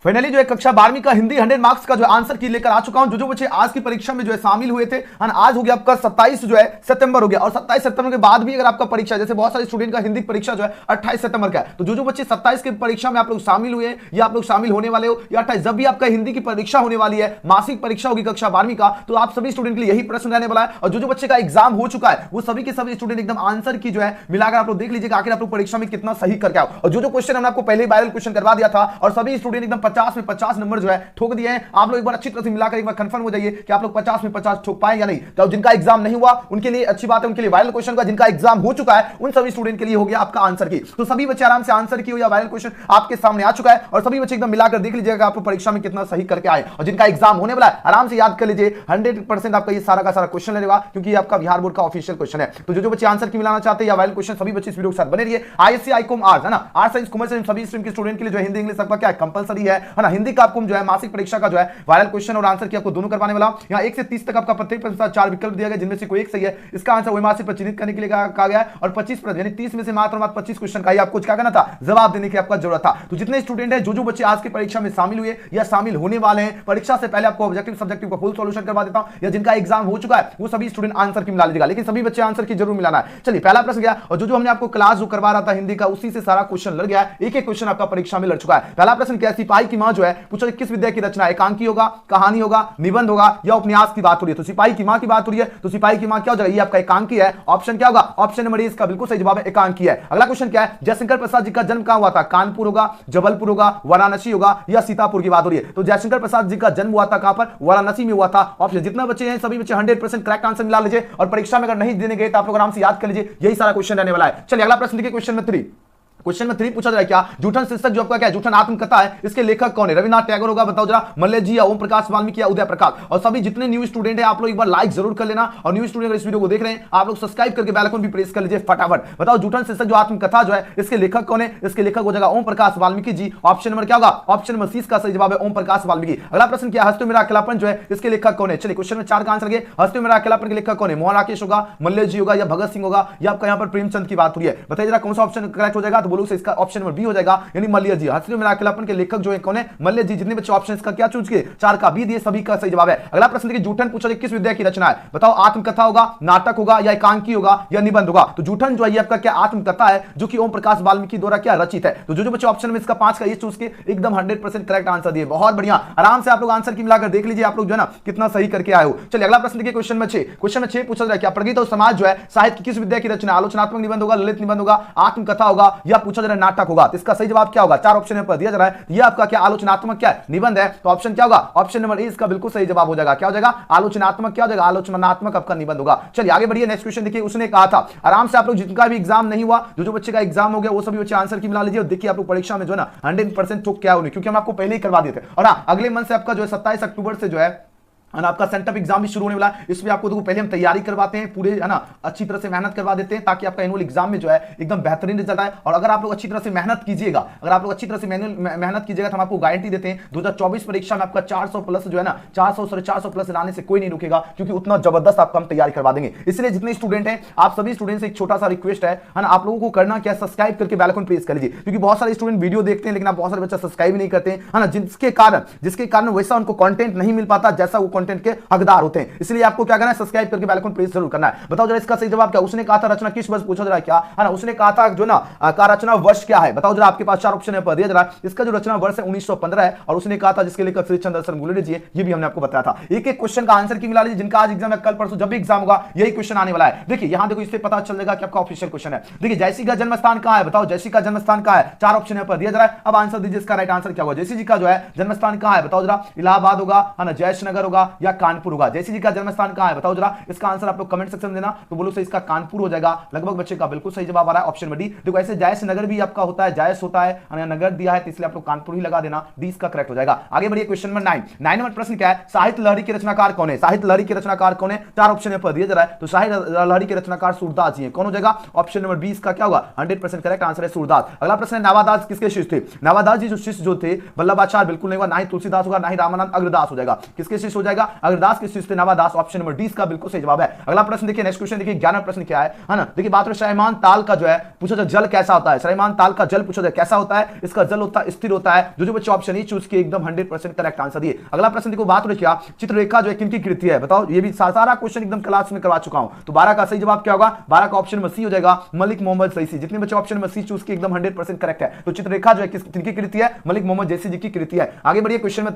Finally जो है कक्षा 12वीं का हिंदी 100 मार्क्स का जो आंसर की लेकर आ चुका हूं। जो बच्चे आज की परीक्षा में जो है शामिल हुए थे, आज हो गया आपका 27 जो है सितंबर हो गया, और 27 सितंबर के बाद भी अगर आपका परीक्षा, जैसे बहुत सारे स्टूडेंट का हिंदी परीक्षा जो है 28 सितंबर का है, तो जो बच्चे 27 की परीक्षा में आप लोग शामिल हुए या आप लोग शामिल होने वाले हो, या 28 जब भी आपका हिंदी की परीक्षा होने वाली है, मासिक परीक्षा होगी कक्षा 12वीं का, तो आप सभी स्टूडेंट के लिए यही प्रश्न रहने वाला है। और जो बच्चे का एग्जाम हो चुका है वो सभी के सभी स्टूडेंट एकदम आंसर की जो है मिलाकर आप लोग देख लीजिएगा आखिर आप लोग परीक्षा में कितना सही करके आओ। और जो क्वेश्चन हमने आपको पहले वायरल क्वेश्चन करवा दिया था, और सभी स्टूडेंट एकदम 50 में 50 नंबर जो है ठोक दिए हैं। आप लोग एक बार अच्छी तरह से मिलाकर एक बार कंफर्म हो जाइए कि आप लोग 50 में 50 ठोक पाए या नहीं। तो जिनका एग्जाम नहीं हुआ उनके लिए अच्छी बात है, उनके लिए वायरल क्वेश्चन का, जिनका एग्जाम हो चुका है उन सभी स्टूडेंट के लिए हो गया आपका आंसर की। तो सभी बच्चे आराम से आंसर की हो या वायरल क्वेश्चन आपके सामने आ चुका है, और सभी बच्चे एकदम मिलाकर देख लीजिएगा आप परीक्षा में कितना सही करके आए। और जिनका एग्जाम होने वाला है आराम से याद कर लीजिए 100% आपका ये सारा का सारा क्वेश्चन रहेगा, क्योंकि ये आपका बिहार बोर्ड का ऑफिशियल क्वेश्चन है। तो जो बच्चे आंसर की मिलाना चाहते हैं या वायरल क्वेश्चन, सभी बच्चे इस वीडियो के साथ बने रहिए। आईएससी आईकॉम आर्ट्स है ना, आर्ट्स साइंस कॉमर्स सभी स्ट्रीम के स्टूडेंट के लिए जो हिंदी इंग्लिश सबका क्या कंपलसरी है ना। हिंदी का आपको जो है मासिक परीक्षा का जो है वायरल क्वेश्चन और आंसर की आपको दोनों करवाने वाला। यहां 1 से 30 तक आपका प्रत्येक प्रश्न का 4 विकल्प दिया गया, जिनमें से कोई एक सही है। इसका आंसर वही मासिक पर चिन्हित करने के लिए कहा गया है, और 25 यानी 30 में से मात्र 25 क्वेश्चन का ही आपको क्या करना था, जवाब देने की आपका जरूरत था। तो जितने स्टूडेंट है, जो बच्चे आज की परीक्षा में शामिल हुए या शामिल होने वाले हैं, परीक्षा से पहले आपको ऑब्जेक्टिव सब्जेक्टिव का फुल सॉल्यूशन करवा देता हूं, या जिनका एग्जाम हो चुका है वो सभी स्टूडेंट आंसर की मिला लीजिएगा, लेकिन सभी बच्चे आंसर की जरूर मिलाना है। चलिए पहला प्रश्न गया, और जो हमने आपको क्लास जो करवा रहा था हिंदी का, उसी से सारा क्वेश्चन लड़ गया। एक एक क्वेश्चन आपका परीक्षा में लड़ चुका है। पहला प्रश्न क्या है, सिपाही की मां जो है पूछा किस विद्या की रचना, एकांकी होगा, कहानी होगा, निबंध होगा, या उपन्यास की बात हो रही है। तो सिपाही की मां की बात हो रही है, तो सिपाही की मां क्या हो जाएगा, ये आपका एकांकी है। ऑप्शन क्या होगा, ऑप्शन नंबर ए इसका बिल्कुल सही जवाब है, एकांकी है। अगला क्वेश्चन क्या है, जयशंकर प्रसाद जी का जन्म कहां हुआ था, कानपुर होगा, जबलपुर होगा, वाराणसी होगा, या सीतापुर की बात हो रही है। तो जयशंकर प्रसाद जी का जन्म हुआ था कहां पर, वाराणसी में हुआ था। ऑप्शन जितना बच्चे हैं सभी बच्चे 100% करेक्ट आंसर मिला लीजिए, और परीक्षा में अगर नहीं देने गए तो आप लोग आराम से याद कर लीजिए, यही सारा क्वेश्चन रहने वाला है। चलिए अगला प्रश्न देखिए, क्वेश्चन नंबर 3। क्वेश्चन में 3 पूछा जा रहा है क्या, जूठन शीर्षक जो आपका क्या है, जूठन आत्मकथा है, इसके लेखक कौन है, रविन्द्रनाथ टैगोर होगा, बताओ जरा, मल्ल जी या ओम प्रकाश वाल्मीकि या उदय प्रकाश। और सभी जितने न्यू स्टूडेंट हैं आप लोग एक बार लाइक जरूर कर लेना, और न्यू स्टूडेंट अगर इस वीडियो को देख रहे हैं आप लोग सब्सक्राइब करके बेल आइकन भी प्रेस कर लीजिए फटाफट। बताओ जूठन शीर्षक जो आत्मकथा जो है इसके लेखक कौन है, इसके लेखक हो जाएगा ओम प्रकाश वाल्मीकि जी। ऑप्शन नंबर क्या होगा, ऑप्शन नंबर सी का सही जवाब है ओम प्रकाश वाल्मीकि। अगला प्रश्न क्या, हस्तियों मेरा अकेलापन जो है इसके लेखक कौन है। चलिए क्वेश्चन में 4 का आंसर लगे, हस्तियों मेरा अकेलापन के लेखक कौन है, मोहन राकेश होगा, मल्ल जी होगा, या भगत सिंह होगा, या आपका यहाँ पर प्रेमचंद की बात हो रही है। बताइए जरा कौन सा ऑप्शन करेक्ट हो जाएगा, तो बोलो इसका ऑप्शन नंबर बी हो जाएगा, यानी मल्ल जी। हस्तियों मेरा अकेलापन के लेखक जो है कौन है, मल्ल जी। जितने बच्चे ऑप्शन का क्या चूज किए, 4 का बी दिए, सभी का सही जवाब है। अगला प्रश्न देखिए, जूठन पूछा किस विद्या की रचना है, बताओ आत्मकथा होगा, नाटक होगा, या एकांकी होगा, या निबंध होगा। तो जूठन जो है आपका क्या आत्मकथा है, जो कि ओम प्रकाश वाल्मीकि द्वारा क्या रचित है। तो जो बच्चे ऑप्शन में इसका 5 का ये चूज के एकदम 100% करेक्ट आंसर दिए, बहुत बढ़िया। आराम से आप लोग आंसर की मिलाकर देख लीजिए आप लोग जो है ना कितना सही करके आए हो। चलिए अगला प्रश्न देखिए, क्वेश्चन में 6। क्वेश्चन में 6 पूछा जा रहा है क्या, प्रगति और समाज जो है साहित्य की किस विद्या की रचना, आलोचनात्मक निबंध होगा, ललित निबंध होगा, आत्मकथा होगा, या पूछा जा रहा है नाटक होगा। तो इसका सही जवाब क्या होगा, 4 ऑप्शन पर दिया जा रहा है, ये आपका क्या आलोचनात्मक क्या है, निबंध है। तो ऑप्शन क्या होगा, ऑप्शन नंबर ए इसका बिल्कुल सही जवाब हो जाएगा, क्या हो जाएगा, आलोचनात्मक क्या हो जाएगा, आलोचनात्मक आपका निबंध होगा। चलिए आगे बढ़िए, नेक्स्ट क्वेश्चन देखिए, उसने कहा था, आराम से आप लोग जिनका भी एग्जाम नहीं हुआ, जो बच्चे का एग्जाम हो गया वो सभी बच्चे आंसर की मिला लीजिए, और देखिए आप लोग परीक्षा में जो है ना 100% ठोक क्या होने, क्योंकि हम आपको पहले ही करवा दिए थे। और हाँ, अगले मंथ से आपका जो है 27 अक्टूबर से जो है आपका सेंटअप एग्जाम भी शुरू होने वाला है। इसमें आपको देखो पहले हम तैयारी करवाते हैं पूरे, है ना, अच्छी तरह से मेहनत करवा देते हैं, ताकि आपका एनुअल एग्जाम में जो है एकदम बेहतरीन रिजल्ट आए। और अगर आप लोग अच्छी तरह से मेहनत कीजिएगा, अगर आप लोग अच्छी तरह से मेहनत कीजिएगा, तो हम आपको गारंटी देते हैं 2024 परीक्षा में आपका 400 प्लस जो है ना, 400 प्लस लाने से कोई नहीं रुकेगा, क्योंकि उतना जबरदस्त आपको हम तैयारी करवा देंगे। इसलिए जितने स्टूडेंट हैं, आप सभी स्टूडेंट से एक छोटा सा रिक्वेस्ट है ना, आप लोगों को करना क्या, सब्सक्राइब करके बेल आइकन प्रेस कर लीजिए, क्योंकि बहुत सारे स्टूडेंट वीडियो देखते हैं लेकिन आप बहुत सारे बच्चे सब्सक्राइब नहीं करते हैं, है ना, जिसके कारण वैसा उनको कंटेंट नहीं मिल पाता जैसा वो कंटेंट के हकदार होते हैं। इसलिए आपको क्या करना है, सब्सक्राइब करके बेल आइकन प्रेस जरूर करना है। बताओ जरा इसका सही जवाब क्या, उसने कहा था रचना किस वर्ष पूछा जरा क्या, है ना, उसने कहा था जो ना का रचना वर्ष क्या है। बताओ जरा, आपके पास 4 ऑप्शन है, दिया जरा, इसका जो रचना वर्ष है 1915 है, और उसने कहा था जिसके लेकर श्री चंद्रशेखर गुलेरिया जी, ये भी हमने आपको बताया था। एक एक क्वेश्चन का आंसर की मिला लीजिए, जिनका आज एग्जाम है, कल परसों जब भी एग्जाम होगा यही क्वेश्चन आने वाला है। देखिए यहां देखो, इससे पता चल जाएगा कि आपका ऑफिशियल क्वेश्चन है। देखिए जयसी का जन्म स्थान कहां है, बताओ जयसी का जन्म स्थान कहां है, 4 ऑप्शन पर दिया जा रहा है। अब आंसर दीजिए, इसका राइट आंसर क्या होगा, जयसी जी का जो है जन्म स्थान कहां है, बताओ जरा, इलाहाबाद होगा, है ना, जयशनगर होगा, या कानपुर होगा। जयसी जी का जन्म स्थान कहां है, बताओ जरा, इसका आंसर आप लोग कमेंट सेक्शन में देना। तो बोलो से इसका कानपुर हो जाएगा, लगभग बच्चे का बिल्कुल सही जवाब आ रहा है, ऑप्शन डी। देखो ऐसे जायस नगर भी आपका होता है, जायस होता है, नगर दिया है, तो इसलिए आप लोग कानपुर ही लगा देना, डी इसका करेक्ट हो जाएगा। आगे बढ़िए, क्वेश्चन नंबर 9 नंबर प्रश्न क्या है, साहित्य लहरी के रचनाकार कौन है, साहित्य लहरी के रचनाकार कौन है, 4 ऑप्शन पर दिया जा रहा है। तो साहित्य लहरी के रचनाकार सूरदास जी हैं, कौन हो जाएगा, ऑप्शन नंबर 20 का क्या होगा, 100% करेक्ट आंसर है सूरदास। अगला प्रश्न है, नावादास किसके शिष्य थे, नावादास जी जो शिष्य जो थे, वल्लभाचार्य बिल्कुल नहीं होगा, ना ही तुलसीदास होगा, ना ही रामानंद अग्रदास हो जाएगा। किसके शिष्य हो जाएगा, जाएगा। अग्रदास किस चीज से? नवादास। ऑप्शन नंबर डी इसका बिल्कुल सही जवाब है। अगला प्रश्न देखिए, नेक्स्ट क्वेश्चन देखिए, 11वां प्रश्न क्या है ना। देखिए बात श्रयमान ताल का जो है पूछा जाए जल कैसा होता है। श्रयमान ताल का जल पूछा जाए कैसा होता है? इसका जल होता है स्थिर होता है। जो बच्चे ऑप्शन ई चूज किए एकदम 100% करेक्ट आंसर दिए। अगला प्रश्न देखो, बात रखिए चित्ररेखा जो है किनकी कृति है? बताओ, ये भी सारा क्वेश्चन एकदम क्लास में करवा चुका हूं। तो 12 का सही जवाब क्या होगा? 12 का ऑप्शन नंबर सी हो जाएगा, मलिक मोहम्मद जैसी। जितने बच्चे ऑप्शन नंबर सी चूज किए एकदम 100% करेक्ट है। तो चित्ररेखा जो है किनकी कृति है? मलिक मोहम्मद जैसी जी की कृति है। आगे बढ़िए क्वेश्चन में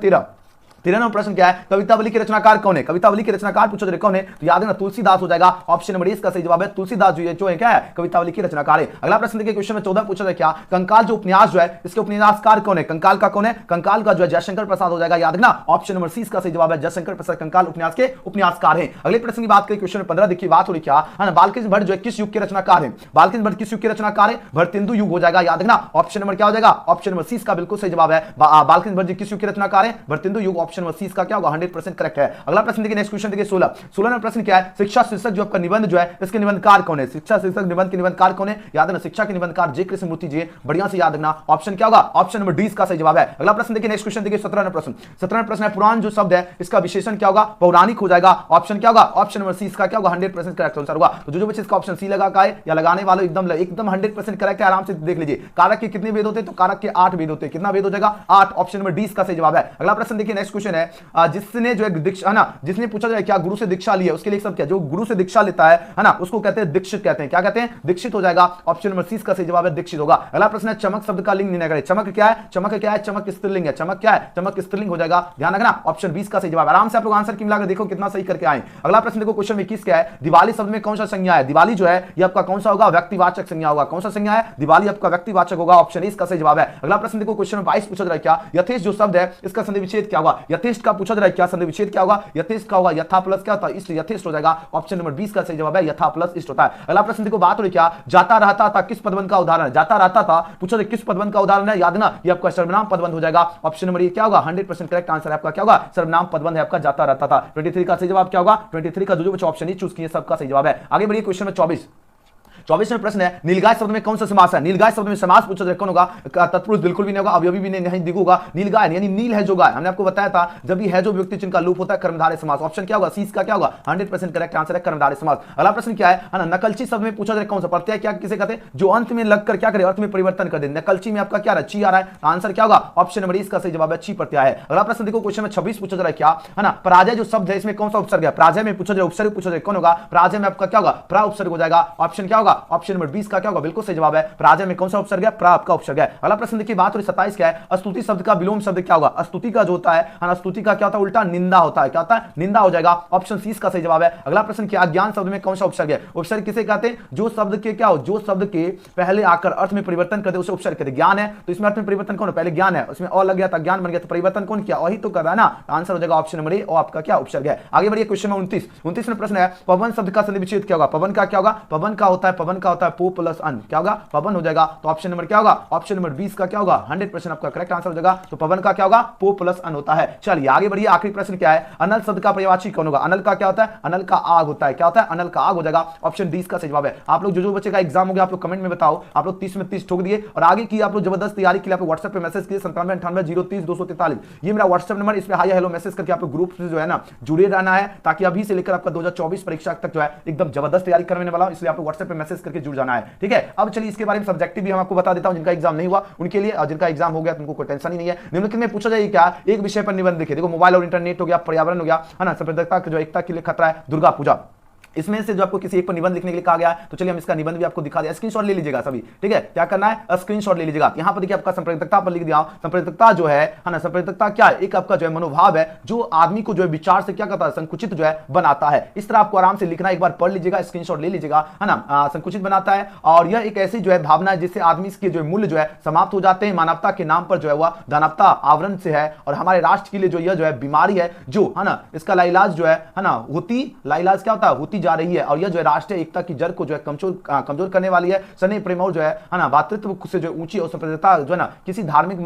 13वां प्रश्न क्या है? कवितावली के रचनाकार कौन है? कवितावली के रचनाकार पूछा जाए कौन है? तो याद है ना, तुलसीदास हो जाएगा। ऑप्शन नंबर इसका सही जवाब है, तुलसीदास जो है क्या है? कवितावली के रचनाकार है। अगला प्रश्न देखिए, क्वेश्चन में 14 पूछा जाए क्या? कंकाल जो उपन्यास जो है इसके उपन्यासकार कौन है? कंकाल का कौन है? कंकाल का जो है जयशंकर प्रसाद हो जाएगा। याद है ना, ऑप्शन नंबर सी इसका सही जवाब है, जयशंकर प्रसाद कंकाल उपन्यास के उपन्यासकार हैं। अगले प्रश्न की बात करें, क्वेश्चन 15 देखिए, बात हो रही क्या है ना, बालकृष्ण भट्ट जो है किस युग के रचनाकार है? बालकृष्ण भट्ट किस युग के रचनाकार है? भरतेंदु युग हो जाएगा। याद है ना, ऑप्शन नंबर क्या हो जाएगा? ऑप्शन नंबर सी इसका बिल्कुल सही जवाब है। बालकृष्ण भट्ट जी किस युग के रचनाकार है? भरतेंदु युग। ऑप्शन नंबर सी इसका क्या होगा? 100% करेक्ट है। अगला प्रश्न देखिए, नेक्स्ट क्वेश्चन देखिए 16 में प्रश्न क्या है? शिक्षा शीर्षक जो आपका निबंध जो है इसके निबंधकार कौन है? शिक्षा शीर्षक निबंध के निबंधकार कौन है? याद है ना, शिक्षा के निबंधकार जे कृष्णमूर्ति जी। बढ़िया से याद रखना, ऑप्शन क्या होगा? ऑप्शन नंबर डी इसका सही जवाब है। अगला प्रश्न देखिए, नेक्स्ट क्वेश्चन देखिए 17वां प्रश्न है, पुराण जो शब्द है इसका विशेषण क्या होगा? पौराणिक हो जाएगा। ऑप्शन क्या होगा? ऑप्शन नंबर सी इसका क्या होगा? 100% करेक्ट आंसर होगा। तो जो बच्चे इसका ऑप्शन सी लगा का है या लगाने वाले एकदम 100% करेक्ट है। आराम से देख लीजिए, कारक के कितने वेद होते हैं? तो कारक के 8 वेद होते हैं। कितना वेद हो जाएगा? 8। ऑप्शन नंबर डी इसका सही जवाब है। अगला प्रश्न देखिए, नेक्स्ट क्वेश्चन है, जिसने जो है है ना, जिसने पूछा जाए क्या गुरु से दीक्षा ली है? उसके लिए सब क्या? जो गुरु से दीक्षा लेता है ना, उसको कहते हैं दीक्षित कहते हैं। क्या कहते हैं? दीक्षित हो जाएगा। ऑप्शन नंबर सी का सही जवाब है, दीक्षित होगा। अगला प्रश्न है, चमक शब्द का लिंग निर्णय करें। चमक क्या है? चमक क्या है? चमक स्त्रीलिंग है। चमक क्या है? चमक स्त्रीलिंग हो जाएगा। ध्यान रखना, ऑप्शन 20 का सही जवाब। आराम से आप लोग आंसर की मिलाकर देखो कितना सही करके आए। अगला प्रश्न देखो, क्वेश्चन 21 क्या है? दिवाली शब्द में कौन सा संज्ञा है? दिवाली जो है ये आपका कौन सा होगा? व्यक्तिवाचक संज्ञा होगा। कौन सा संज्ञा है? दिवाली आपका व्यक्तिवाचक होगा। ऑप्शन इसका सही जवाब है। अगला प्रश्न देखो, क्वेश्चन 22 पूछा जा रहा है क्या? यथेष्ट जो शब्द है इसका संधि विच्छेद क्या होगा? यथेष्ट का पूछा जा रहा है क्या? संधि विच्छेद क्या होगा? यथेष्ट का होगा, यथा प्लस क्या होता है? इष्ट। यथेष्ट हो जाएगा। ऑप्शन नंबर 20 का सही जवाब है, यथा प्लस इष्ट होता है। अगला प्रश्न देखो, बात हो रही क्या? जाता रहता था किस पदबंध का उदाहरण है? जाता रहता था पूछा जाए किस पदबंध का उदाहरण है? याद ना, ये आपका सर्वनाम पदबंध हो जाएगा। ऑप्शन नंबर ये क्या होगा? 100% करेक्ट आंसर है आपका क्या होगा? सर्वनाम पदबंध है आपका, जाता रहता था। 23 का सही जवाब क्या होगा? 23 का जो ऑप्शन ही चूज किए सबका सही जवाब है। आगे बढ़िए, क्वेश्चन में 24 में प्रश्न है, नीलगाय शब्द में कौन सा समास है? नीलगाय शब्द में समास पूछा जाए कौन होगा? तत्पुरुष बिल्कुल भी नहीं होगा, अवयवी भी नहीं दिगु होगा। नीलगाय यानी नील है जो गाय, हमने आपको बताया था जब भी है जो व्यक्ति चिन्ह का लोप होता है कर्मधारय समास। ऑप्शन क्या होगा? सी का क्या होगा? 100% करेक्ट आंसर है कर्मधारय समास। अगला प्रश्न क्या है ना, नकलची शब्द में पूछा जाए कौन सा? प्रत्यय क्या किसे कहते हैं? जो अंत में लगकर क्या करे? अर्थ में परिवर्तन कर दे। नकलची में आपका क्या रहा? ची आ रहा है। आंसर क्या होगा? ऑप्शन नंबर इसका सही जवाब है, ची प्रत्यय है। अगला प्रश्न देखो, क्वेश्चन में 26 पूछा जा रहा है क्या है ना, पराजय जो शब्द है इसमें कौन सा उपसर्ग है? पराजय में पूछा जाए उपसर्ग पूछा जाए कौन होगा? पराजय में आपका क्या होगा? प्रा उपसर्ग हो जाएगा। ऑप्शन क्या होगा? ऑप्शन नंबर 20 क्या होगा? बिल्कुल सही जवाब है। पराजय में कौन सा उपसर्ग है? प्रा आपका उपसर्ग है। अगला प्रश्न देखिए, बात हो रही 27 क्या है? स्तुति शब्द का विलोम शब्द क्या होगा? स्तुति का जो होता है स्तुति का क्या होता है? उल्टा निंदा होता है। क्या होता है? निंदा हो जाएगा। ऑप्शन सी का सही जवाब है। अगला प्रश्न क्या? ज्ञान शब्द में कौन सा उपसर्ग है? उपसर्ग किसे कहते हैं? जो शब्द के क्या हो? जो शब्द के पहले आकर अर्थ में परिवर्तन कर दे उसे उपसर्ग कहते हैं। ज्ञान है तो इसमें अर्थ में परिवर्तन कौन है? पहले ज्ञान है, उसमें और लग गया था, ज्ञान बन गया तो परिवर्तन कौन किया? वही तो कर रहा है ना। आंसर हो जाएगा ऑप्शन नंबर ए, और आपका क्या उपसर्ग है। आगे बढ़िए, क्वेश्चन में 29 में प्रश्न है, पवन शब्द का संधि विच्छेद क्या होगा? पवन का क्या होगा? पवन का होता है पो प्लस अन। क्या होगा? पवन हो जाएगा। तो ऑप्शन नंबर क्या होगा? ऑप्शन नंबर 20 का क्या होगा? 100% आपका करेक्ट आंसर हो जाएगा। तो पवन का क्या होगा? पो प्लस अन होता है। चलिए आगे बढ़िए, आखिरी प्रश्न क्या है? अनल शब्द का पर्यायवाची कौन होगा? अनल का क्या होता है? अनल का आग होता है। क्या होता है? अनल का आग हो जाएगा। ऑप्शन डी का सही जवाब है। आप लोग जो बच्चे का एग्जाम हो गया आप लोग कमेंट में बताओ। आप लोग 30 में 30 ठोक दिए और आगे की आप लोग जबरदस्त तैयारी के लिए आप व्हाट्सएप पे मैसेज किए 9798030243। ये मेरा व्हाट्सएप नंबर, इस पे हाई हेलो मैसेज करके आप लोग ग्रुप से जो है ना जुड़े रहना है, ताकि अभी से लेकर आपका 2024 परीक्षा तक जो है एकदम जबरदस्त तैयारी करने वाला हूं, इसलिए आप लोग व्हाट्सएप पे मैसेज करके जुड़ जाना है। ठीक है, अब चलिए इसके बारे में सब्जेक्टिव भी हम आपको बता देता हूं, जिनका एग्जाम नहीं हुआ उनके लिए, और जिनका एग्जाम हो गया तो उनको कोई टेंशन ही नहीं है। निम्नलिखित में पूछा जाए क्या? एक विषय पर निबंध लिखे। देखो, मोबाइल और इंटरनेट हो गया, पर्यावरण हो गया, है ना, संप्रदायिकता जो एकता के लिए खतरा है, दुर्गा पूजा, इसमें से जो आपको किसी एक पर निबंध लिखने के लिए कहा गया है, तो चलिए हम इसका निबंध भी आपको दिखा दिया। स्क्रीनशॉट ले लीजिएगा सभी। ठीक है, क्या करना है? स्क्रीनशॉट ले लीजिएगा। यहां पर देखिए आपका संप्रदायिकता पर लिख दिया। संप्रदायिकता जो है ना, संप्रदायिकता क्या है? एक आपका जो है मनोभाव है जो आदमी को जो है विचार से क्या करता है? संकुचित जो है बनाता है। इस तरह आपको आराम से लिखना, एक बार पढ़ लीजिएगा, स्क्रीनशॉट ले लीजिएगा, है ना। संकुचित बनाता है और यह एक ऐसी जो है भावना है जिससे आदमी के जो मूल्य जो है समाप्त हो जाते हैं। मानवता के नाम पर जो है वह दानवता आवरण से है, और हमारे राष्ट्र के लिए जो यह जो है बीमारी है जो है ना, इसका लाइलाज जो है ना, होती लाइलाज क्या होता है? होती जा रही है और यह जो है राष्ट्रीय एकता की जड़ को जो है कमजोर करने वाली है। सने प्रेम और जो है ना भातृत्व से जो ऊंची और संप्रदायता जो है ना किसी धार्मिक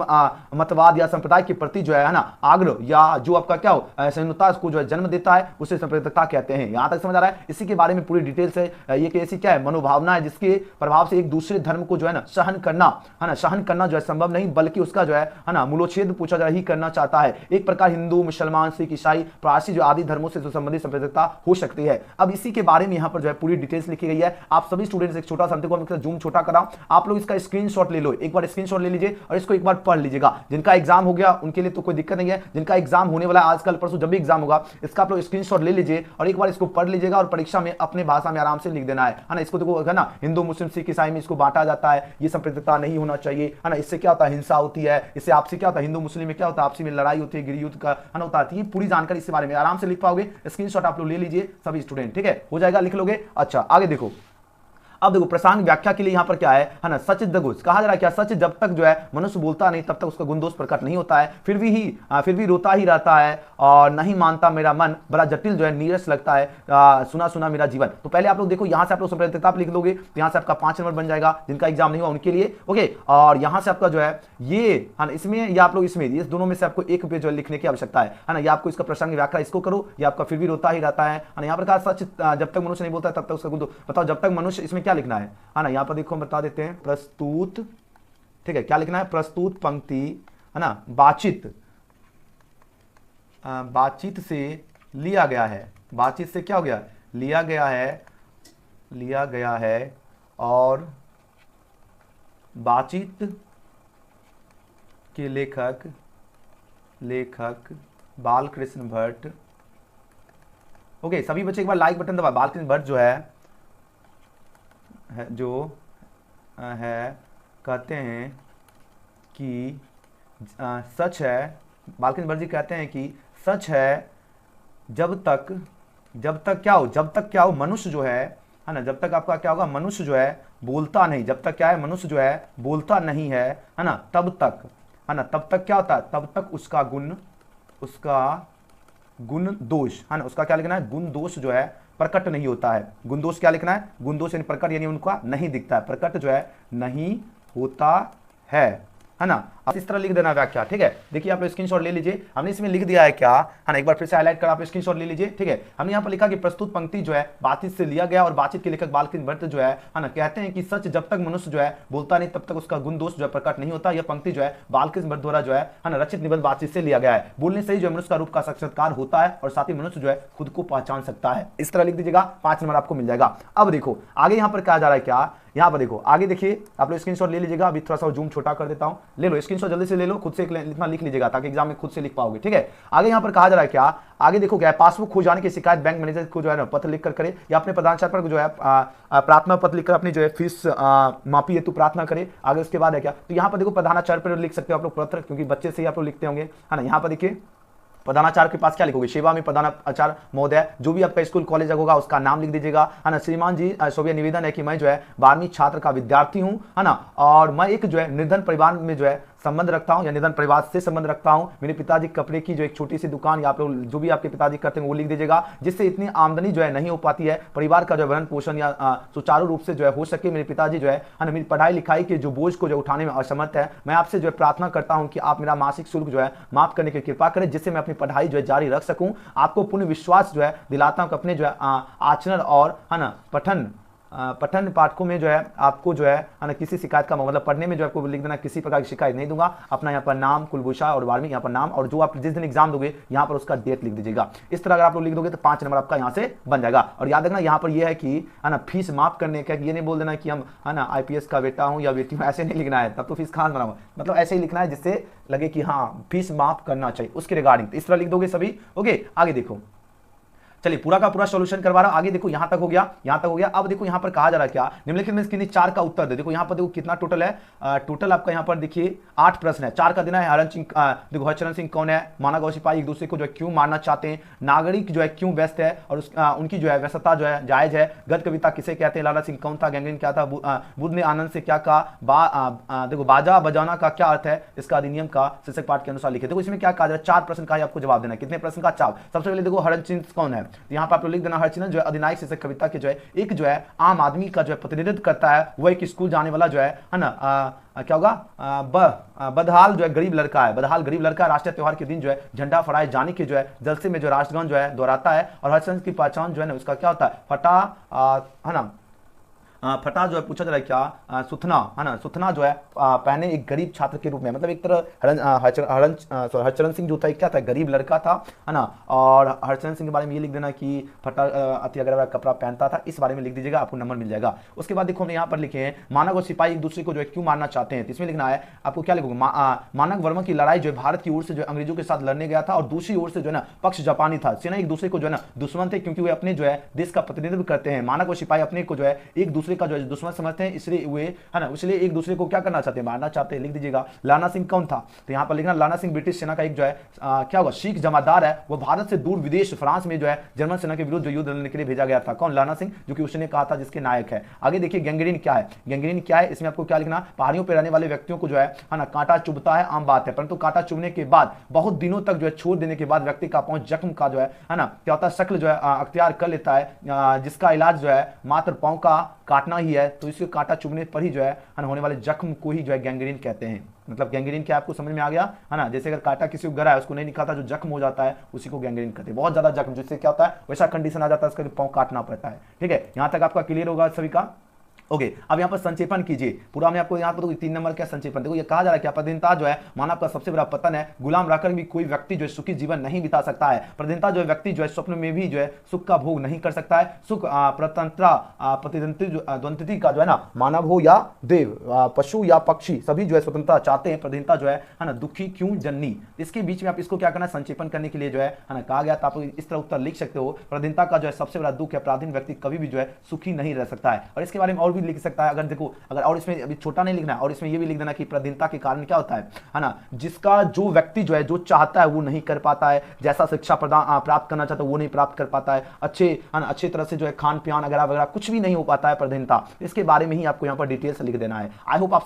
मतवाद या संप्रदाय के प्रति जो है ना आग्रह या जो आपका क्या हो सहिष्णुता को जो है जन्म देता है, उसे संप्रदायता कहते हैं। यहां तक समझ आ रहा है? इसी के बारे में पूरी डिटेल से ये कैसी क्या है मनोभावना है जिसके प्रभाव से एक दूसरे धर्म को जो है ना सहन करना जो है संभव नहीं, बल्कि उसका जो है ना मूलोच्छेद पूछा जा ही करना चाहता है। एक प्रकार हिंदू, मुसलमान, सिख, ईसाई, पारसी जो आदि धर्मों से संबंधित संप्रदायता हो सकती है। अब इसी के बारे में यहाँ पर जो है पूरी डिटेल्स लिखी गई है। आप सभी स्टूडेंट्स एक छोटा सा को जूम छोटा करा, आप लोग इसका स्क्रीनशॉट ले लो, एक बार स्क्रीनशॉट ले लीजिए और इसको एक बार पढ़ लीजिएगा। जिनका एग्जाम हो गया उनके लिए तो कोई दिक्कत नहीं है, जिनका एग्जाम होने वाला है आजकल परसों जब भी एग्जाम होगा इसका आप लोग स्क्रीनशॉट ले लीजिए और एक बार इसको पढ़ लीजिएगा और परीक्षा में अपने भाषा में आराम से लिख देना है ना। इसको देखो है ना हिंदू, मुस्लिम, सिख, ईसाई में इसको बांटा जाता है, ये संप्रदायता नहीं होना चाहिए है ना। इससे क्या होता है? हिंसा होती है, इससे आपसी क्या होता है? हिंदू मुस्लिम में क्या होता है? आपसी में लड़ाई होती है, गृहयुद्ध का है ना होता है। ये पूरी जानकारी इस बारे में आराम से लिख पाओगे। स्क्रीनशॉट आप लोग ले लीजिए सभी स्टूडेंट, ठीक है? हो जाएगा, लिख लोगे। अच्छा आगे देखो, अब देखो प्रसंग व्याख्या के लिए यहां पर क्या है ना, सच दगुस कहा जा रहा है। क्या सच जब तक जो है मनुष्य बोलता नहीं तब तक उसका गुण दोष प्रकट नहीं होता है, फिर भी रोता ही रहता है और नहीं मानता मेरा मन, बड़ा जटिल जो है नीरस लगता है, सुना सुना मेरा जीवन। तो पहले आप लोग देखो यहां से आप लोग संप्रदायता लिख लोगे तो यहां से आपका 5 नंबर बन जाएगा, जिनका एग्जाम नहीं हुआ उनके लिए। ओके, और यहां से आपका जो है ये इसमें या आप लोग इसमें इस दोनों में से आपको एक पे जो है लिखने की आवश्यकता है ना। ये आपको इसका प्रसंग व्याख्या इसको करो, ये आपका फिर भी रोता ही रहता है ना। यहाँ पर कहा सच जब तक मनुष्य नहीं बोलता तब तक उसका गुण। बताओ जब तक मनुष्य, इसमें क्या लिखना है ना। यहां पर देखो हम बता देते हैं प्रस्तुत, ठीक है? क्या लिखना है? प्रस्तुत पंक्ति है ना बातचीत से लिया गया है। बातचीत से क्या हो गया? लिया गया है और बातचीत के लेखक बालकृष्ण भट्ट। ओके, सभी बच्चे एक बार लाइक बटन दबा। बालकृष्ण भट्ट जो है कहते हैं कि सच है। बालकृष्ण भट्ट जी कहते हैं कि सच है जब तक क्या हो मनुष्य जो है ना, जब तक आपका क्या होगा मनुष्य जो है बोलता नहीं, जब तक क्या है मनुष्य जो है बोलता नहीं है ना, तब तक है ना, तब तक क्या होता है? तब तक उसका गुण दोष है ना, उसका क्या लिखना है? गुण दोष जो है प्रकट नहीं होता है। गुण दोष क्या लिखना है? गुण दोष यानी प्रकट यानी उनका नहीं दिखता है, प्रकट जो है नहीं होता है ना। अब इस तरह लिख देना व्याख्या, ठीक है? देखिए आप लोग स्क्रीनशॉट ले लीजिए, हमने इसमें लिख दिया है क्या है ना, एक बार फिर से हाईलाइट कर आप स्क्रीनशॉट ले लीजिए, ठीक है? हमने यहाँ पर लिखा कि प्रस्तुत पंक्ति जो है बातचीत से लिया गया और बातचीत के लेखक बालकृष्ण भट्ट जो है ना कहते हैं कि सच जब तक मनुष्य जो है बोलता नहीं तब तक उसका गुण दोष जो है प्रकट नहीं होता। यह पंक्ति जो है बालकृष्ण भट्ट द्वारा जो है ना रचित निबंध बातचीत से लिया गया है। बोलने से ही जो मनुष्य का रूप का साक्षात्कार होता है और साथ ही मनुष्य जो है खुद को पहचान सकता है। इस तरह लिख दीजिएगा, 5 नंबर आपको मिल जाएगा। अब देखो आगे यहाँ पर कहा जा रहा है क्या, यहाँ पर देखो आगे देखिए, आप लोग स्क्रीनशॉट ले लीजिएगा। अभी थोड़ा सा जूम छोटा कर देता हूं, ले लो स्क्रीनशॉट जल्दी से ले लो, खुद से इतना लिख लीजिएगा ताकि एग्जाम में खुद से लिख पाओगे, ठीक है? आगे यहाँ पर कहा जा रहा है क्या, आगे देखो क्या है, पासबुक खो जाने की शिकायत बैंक मैनेजर को जो है ना पत्र लिखकर करे या अपने प्रधानाचार्य पर जो है प्रार्थना पत्र लिखकर अपनी जो है फीस माफी हेतु प्रार्थना करे। आगे उसके बाद है क्या, तो यहाँ पर देखो प्रधानाचार्य पर लिख सकते हो आप लोग पत्र, क्योंकि बच्चे से ही आप लोग लिखते होंगे है ना। यहाँ पर देखिए प्रधानाचार्य के पास क्या लिखोगे? सेवा में प्रधानाचार्य महोदय, जो भी आपका स्कूल कॉलेज होगा उसका नाम लिख दीजिएगा है ना। श्रीमान जी सोभिया निवेदन है कि मैं जो है 12वीं छात्र का विद्यार्थी हूं है ना, और मैं एक जो है निर्धन परिवार में जो है संबंध रखता हूं या निर्धन परिवार से संबंध रखता हूं। मेरे पिताजी कपड़े की जो एक छोटी सी दुकान, या आप लोग जो भी आपके पिताजी करते हैं वो लिख दीजिएगा, जिससे इतनी आमदनी जो है नहीं हो पाती है, परिवार का जो भरण पोषण या सुचारू रूप से जो है हो सके। मेरे पिताजी जो है ना मेरी पढ़ाई लिखाई के जो बोझ को जो उठाने में असमर्थ है। मैं आपसे जो है प्रार्थना करता हूं कि आप मेरा मासिक शुल्क जो है माफ करने की कृपा करें, जिससे मैं अपनी पढ़ाई जो है जारी रख सकूं। आपको पूर्ण विश्वास जो है दिलाता हूं कि अपने जो है आचरण और है ना पठन पाठकों में जो है आपको जो है ना किसी शिकायत का मतलब पढ़ने में जो आपको लिख देना किसी प्रकार की शिकायत नहीं दूंगा। अपना यहाँ पर नाम, कुलभूषा और 12वीं यहाँ पर नाम, और जो आप जिस दिन एग्जाम दोगे यहाँ पर उसका डेट लिख दीजिएगा। इस तरह अगर आप लोग लिख दोगे तो 5 नंबर आपका यहाँ से बन जाएगा। और याद रखना यहाँ पर यह है कि है ना फीस माफ करने का, ये नहीं बोल देना कि हम है ना IPS का बेटा हूँ या बेटी हूँ, ऐसे नहीं लिखना है, तब तो फीस कहाँ बनाऊंगा, मतलब ऐसे ही लिखना है जिससे लगे कि हाँ फीस माफ करना चाहिए उसके रिगार्डिंग। इस तरह लिख दोगे सभी। ओके, आगे देखो, चलिए पूरा का पूरा सॉल्यूशन करवा रहा हूं। आगे देखो यहां तक हो गया, अब देखो यहां पर कहा जा रहा है क्या, निम्नलिखित में किन्हीं 4 का उत्तर दे। देखो यहां पर देखो कितना टोटल है, टोटल आपका यहां पर देखिए 8 प्रश्न है। 4 का देना है। देखो हरचरण सिंह कौन है, माना गौ सिपाही एक दूसरे को जो है क्यों मारना चाहते हैं, नागरिक जो है क्यों व्यस्त है और उनकी जो है व्यस्तता जो है जायज है, गद्य कविता किसे कहते हैं, लाला सिंह कौन था, गैंग्रीन क्या था, बुद्ध ने आनंद से क्या कहा, देखो बाजा बजाना का क्या अर्थ है, इसका अधिनियम का शीर्षक पाठ के अनुसार लिखे। देखो इसमें क्या कहा जा रहा है, 4 प्रश्न का आपको जवाब देना है। कितने प्रश्न का? 4। सबसे पहले देखो हरचरण सिंह कौन है, तो यहाँ पर आप लोग लिख देना हरचंदन जो है अधिनायक शीर्षक कविता के जो है एक जो है आम आदमी का जो है प्रतिनिधित्व करता है, वो एक स्कूल जाने वाला जो है ना क्या होगा बदहाल जो है गरीब लड़का है, बदहाल गरीब लड़का राष्ट्रीय त्योहार के दिन जो है झंडा फहराए जाने के जो है जलसे में जो राष्ट्रगान जो है दोहराता है। और हरचंद की पहचान जो है ना उसका क्या होता है, फटा है ना फटा जो है पूछा जा रहा है क्या सुथना है ना, सुथना जो है पहने एक गरीब छात्र के रूप में, मतलब एक तरह हरचरण सिंह जो था क्या था, गरीब लड़का था है ना। और हरचरण सिंह के बारे में ये लिख देना कि फटा अति अगर कपड़ा पहनता था, इस बारे में लिख दीजिएगा, आपको नंबर मिल जाएगा। उसके बाद देखो हमने यहाँ पर लिखे हैं मानक और सिपाही एक दूसरे को जो है क्यों मारना चाहते हैं, तो इसमें लिखना है आपको क्या लिखोगे, मानक वर्मा की लड़ाई जो है भारत की ओर से जो अंग्रेजों के साथ लड़ने गया था और दूसरी ओर से जो है ना पक्ष जापानी था। सेना एक दूसरे को जो है ना दुश्मन थे, क्योंकि वे अपने जो है देश का प्रतिनिधित्व करते हैं। मानक और सिपाही अपने को जो है एक दूसरे का जो है दुश्मन समझते हैं, इसलिए वे है ना इसलिए एक दूसरे को क्या करना चाहते हैं, मारना चाहते हैं। लिख दीजिएगा लाना सिंह कौन था, तो यहाँ पर लिखना लाना सिंह ब्रिटिश सेना का एक जो है क्या होगा सिख जमादार है, वो भारत से दूर विदेश फ्रांस में जो है जर्मन सेना के विरुद्ध युद्ध लड़ने के लिए भेजा गया था। कौन, लाना सिंह, जो कि उसने कहा था जिसके नायक है। आगे देखिए गैंग्रीन क्या है, गैंग्रीन क्या है, इसमें आपको क्या लिखना, पहाड़ियों पर रहने वाले व्यक्तियों को जो है ना कांटा चुभता है, आम बात है, परंतु कांटा चुभने के बाद बहुत दिनों तक जो है छोड़ देने के बाद व्यक्ति का पहुंच जख्म का जो है ना क्या होता है शक्ल जो है अख्तियार कर लेता है, जिसका इलाज जो है मात्र पांव का काटना ही है। तो इसके कांटा चुभने पर ही जो है होने वाले जख्म को ही जो है गैंग्रीन कहते हैं। मतलब गैंग्रीन क्या आपको समझ में आ गया है ना, जैसे अगर कांटा किसी को गरा है उसको नहीं निकालता, जो जख्म हो जाता है उसी को गैंग्रीन कहते हैं। बहुत ज्यादा जख्म जिससे क्या होता है वैसा कंडीशन आ जाता है उसका पांव काटना पड़ता है। ठीक है, यहां तक आपका क्लियर होगा सभी का। ओके, अब यहाँ पर संक्षेपण कीजिए पूरा। मैं आपको यहाँ पर 3 नंबर क्या संक्षेपण, देखो ये कहा जा रहा है क्या, पराधीनता जो है मानव का सबसे बड़ा पतन है, गुलाम रहकर भी कोई व्यक्ति जो है सुखी जीवन नहीं बिता सकता है। पराधीनता जो है व्यक्ति जो है स्वप्न में भी जो है सुख का भोग नहीं कर सकता है। सुख प्रतिद्वंद्वी का जो है ना मानव हो या देव, पशु या पक्षी, सभी जो है स्वतंत्रता चाहते हैं। पराधीनता जो है ना दुखी क्यों जननी, इसके बीच में आप इसको क्या करना है संक्षेपण करने के लिए जो है ना कहा गया था। आप इस तरह उत्तर लिख सकते हो, पराधीनता का जो है सबसे बड़ा दुख है, पराधीन व्यक्ति कभी भी जो है सुखी नहीं रह सकता है। और इसके बारे में और भी लिख सकता है, अगर देखो अगर और इसमें अभी छोटा नहीं लिखना है, और इसमें ये भी लिख देना कि पराधीनता के कारण क्या होता है ना, जिसका जो व्यक्ति जो है जो चाहता है वो नहीं कर पाता है, जैसा शिक्षा प्राप्त करना चाहता है वो नहीं प्राप्त कर पाता है, अच्छे तरह से जो है खान पान वगैरह वगैरह कुछ भी नहीं हो पाता है पराधीनता। इसके बारे में ही आपको यहाँ पर डिटेल से लिख देना है। आई होप आप